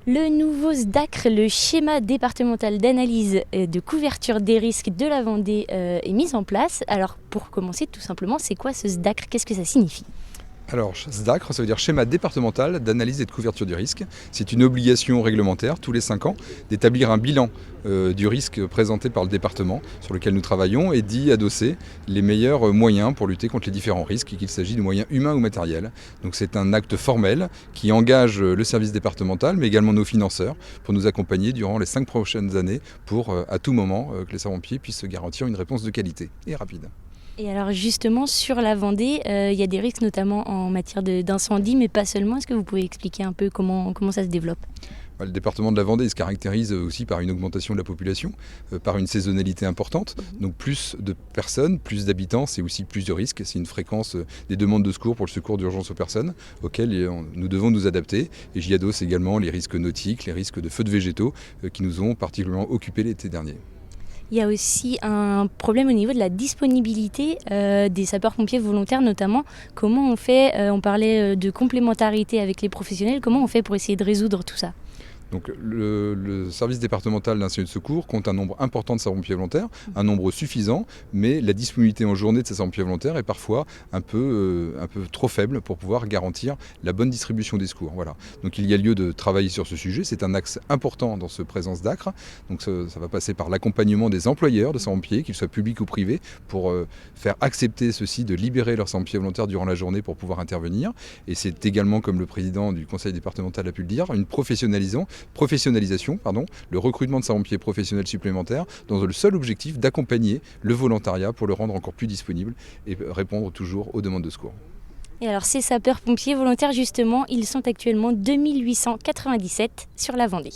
Le nouveau SDACR, le schéma départemental d'analyse de couverture des risques de la Vendée, est mis en place. Alors pour commencer, tout simplement, c'est quoi ce SDACR? Qu'est-ce que ça signifie? Alors, SDACR, ça veut dire schéma départemental d'analyse et de couverture du risque. C'est une obligation réglementaire, tous les 5 ans, d'établir un bilan du risque présenté par le département sur lequel nous travaillons et d'y adosser les meilleurs moyens pour lutter contre les différents risques, qu'il s'agisse de moyens humains ou matériels. Donc c'est un acte formel qui engage le service départemental, mais également nos financeurs, pour nous accompagner durant les 5 prochaines années pour, à tout moment, que les sapeurs-pompiers puissent garantir une réponse de qualité et rapide. Et alors justement, sur la Vendée, il y a des risques notamment en matière d'incendie, mais pas seulement. Est-ce que vous pouvez expliquer un peu comment ça se développe? Le département de la Vendée se caractérise aussi par une augmentation de la population, par une saisonnalité importante. Donc plus de personnes, plus d'habitants, c'est aussi plus de risques. C'est une fréquence des demandes de secours pour le secours d'urgence aux personnes auxquelles nous devons nous adapter. Et j'y adosse également les risques nautiques, les risques de feux de végétaux qui nous ont particulièrement occupés l'été dernier. Il y a aussi un problème au niveau de la disponibilité des sapeurs-pompiers volontaires notamment. Comment on fait, on parlait de complémentarité avec les professionnels, comment on fait pour essayer de résoudre tout ça? Donc le service départemental d'incendie de secours compte un nombre important de sapeurs-pompiers volontaires, un nombre suffisant, mais la disponibilité en journée de ces sapeurs-pompiers volontaires est parfois un peu trop faible pour pouvoir garantir la bonne distribution des secours. Voilà. Donc il y a lieu de travailler sur ce sujet, c'est un axe important dans ce présence d'ACRE. Donc ça va passer par l'accompagnement des employeurs de sapeurs-pompiers, qu'ils soient publics ou privés, pour faire accepter ceux-ci de libérer leurs sapeurs-pompiers volontaires durant la journée pour pouvoir intervenir. Et c'est également, comme le président du conseil départemental a pu le dire, une professionnalisation, le recrutement de sapeurs-pompiers professionnels supplémentaires dans le seul objectif d'accompagner le volontariat pour le rendre encore plus disponible et répondre toujours aux demandes de secours. Et alors ces sapeurs-pompiers volontaires justement, ils sont actuellement 2897 sur la Vendée.